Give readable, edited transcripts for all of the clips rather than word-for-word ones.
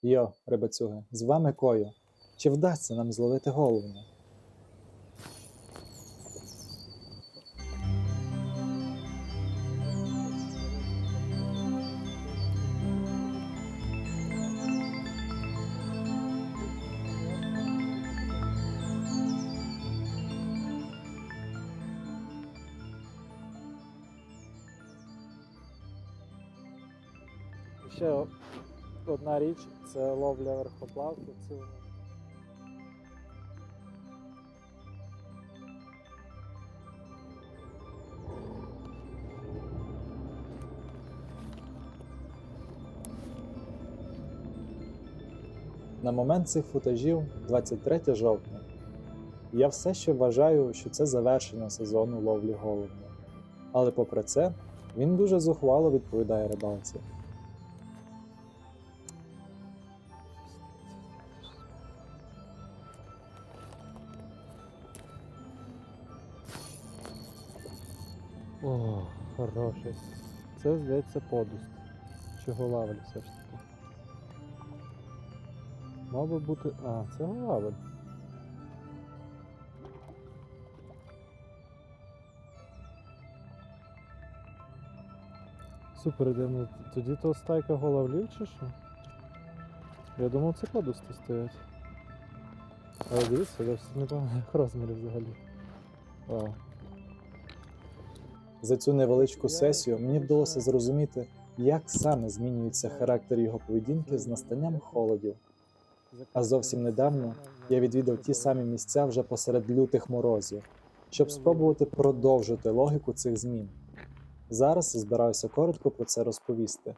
Йо, рибацюги, з вами Кою. Чи вдасться нам зловити головня? Ще одна річ це ловля верхоплавки. На момент цих футажів 23 жовтня. Я все ще вважаю, що це завершення сезону ловлі головня. Але попри це, він дуже зухвало відповідає рибалці. О, хороший. Це, здається, подуст. Чи голавель все ж таки. Мав би бути... А, це голавель. Супер, дивно. Тоді то стайка голавлів чи що? Я думав, це подусти стоять. Але дивіться, досить непоганих розмірів взагалі. Вау. За цю невеличку сесію мені вдалося зрозуміти, як саме змінюється характер його поведінки з настанням холодів. А зовсім недавно я відвідав ті самі місця вже посеред лютих морозів, щоб спробувати продовжити логіку цих змін. Зараз збираюся коротко про це розповісти.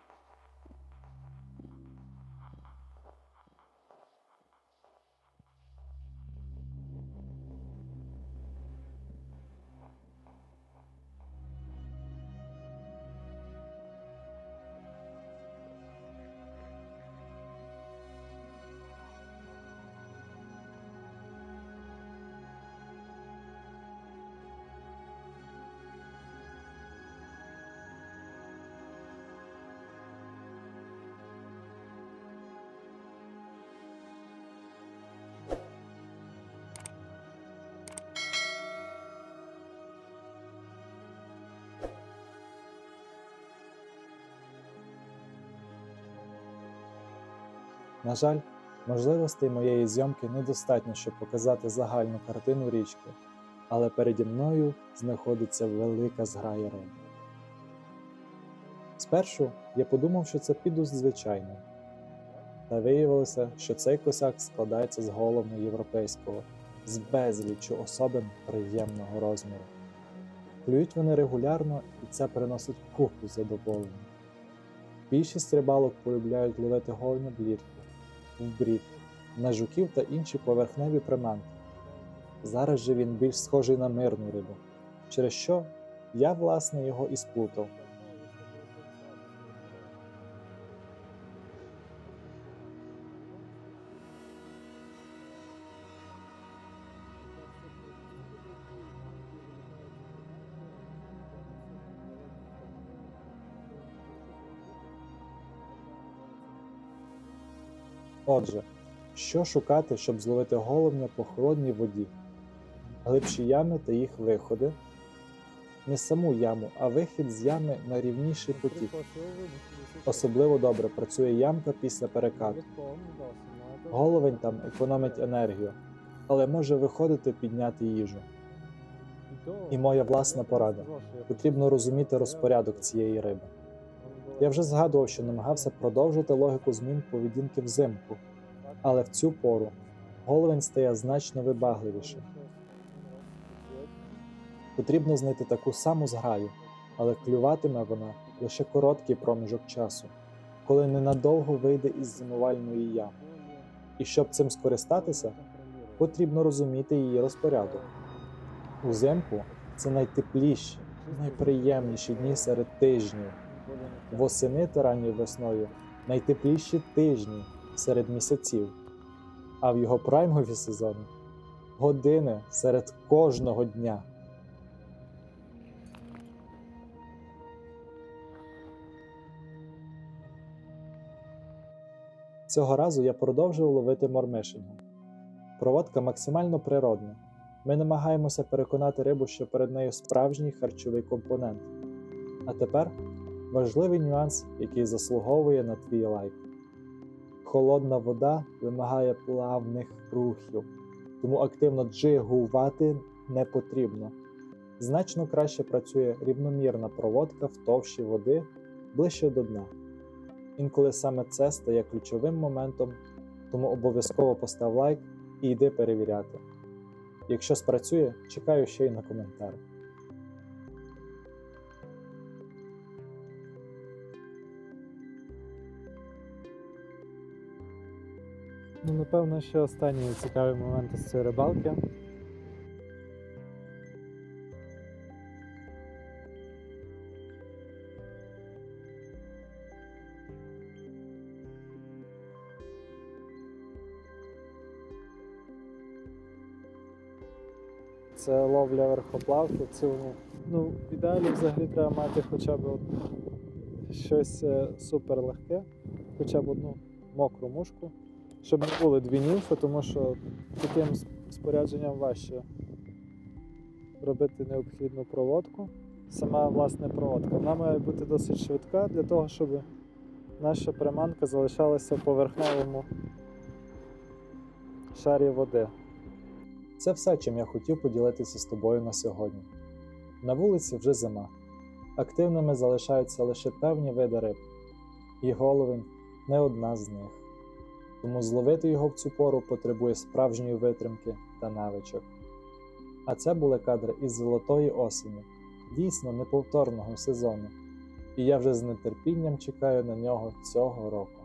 На жаль, можливостей моєї зйомки недостатньо, щоб показати загальну картину річки, але переді мною знаходиться велика зграя риб. Спершу я подумав, що це підуст звичайний. Та виявилося, що цей косяк складається з головня європейського, з безліччю особин приємного розміру. Клюють вони регулярно, і це приносить купу задоволення. Більшість рибалок полюбляють ловити головня влітку, в брід, на жуків та інші поверхневі приманки. Зараз же він більш схожий на мирну рибу, через що я, власне, його і сплутав. Отже, що шукати, щоб зловити головня по холодній воді? Глибші ями та їх виходи. Не саму яму, а вихід з ями на рівніший потік. Особливо добре працює ямка після перекату. Головень там економить енергію, але може виходити підняти їжу. І моя власна порада. Потрібно розуміти розпорядок цієї риби. Я вже згадував, що намагався продовжити логіку змін поведінки взимку, але в цю пору головень стає значно вибагливішим. Потрібно знайти таку саму зграю, але клюватиме вона лише короткий проміжок часу, коли ненадовго вийде із зимувальної ями. І щоб цим скористатися, потрібно розуміти її розпорядок. Узимку це найтепліші, найприємніші дні серед тижнів. Восени та ранньою весною найтепліші тижні серед місяців, а в його праймові сезони – години серед кожного дня. Цього разу я продовжив ловити мормишингом. Проводка максимально природна. Ми намагаємося переконати рибу, що перед нею справжній харчовий компонент. А тепер важливий нюанс, який заслуговує на твій лайк. Холодна вода вимагає плавних рухів, тому активно джигувати не потрібно. Значно краще працює рівномірна проводка в товщі води ближче до дна. Інколи саме це стає ключовим моментом, тому обов'язково постав лайк і йди перевіряти. Якщо спрацює, чекаю ще й на коментар. Напевно, що останній цікавий момент із цієї рибалки. Це ловля верхоплавки. В ідеалі взагалі треба мати хоча б щось супер легке, хоча б одну мокру мушку, щоб не були дві німфи, тому що таким спорядженням важче робити необхідну проводку. Сама власне проводка. Вона має бути досить швидка для того, щоб наша приманка залишалася в поверхневому шарі води. Це все, чим я хотів поділитися з тобою на сьогодні. На вулиці вже зима. Активними залишаються лише певні види риб. І головень не одна з них. Тому зловити його в цю пору потребує справжньої витримки та навичок. А це були кадри із золотої осені, дійсно неповторного сезону. І я вже з нетерпінням чекаю на нього цього року.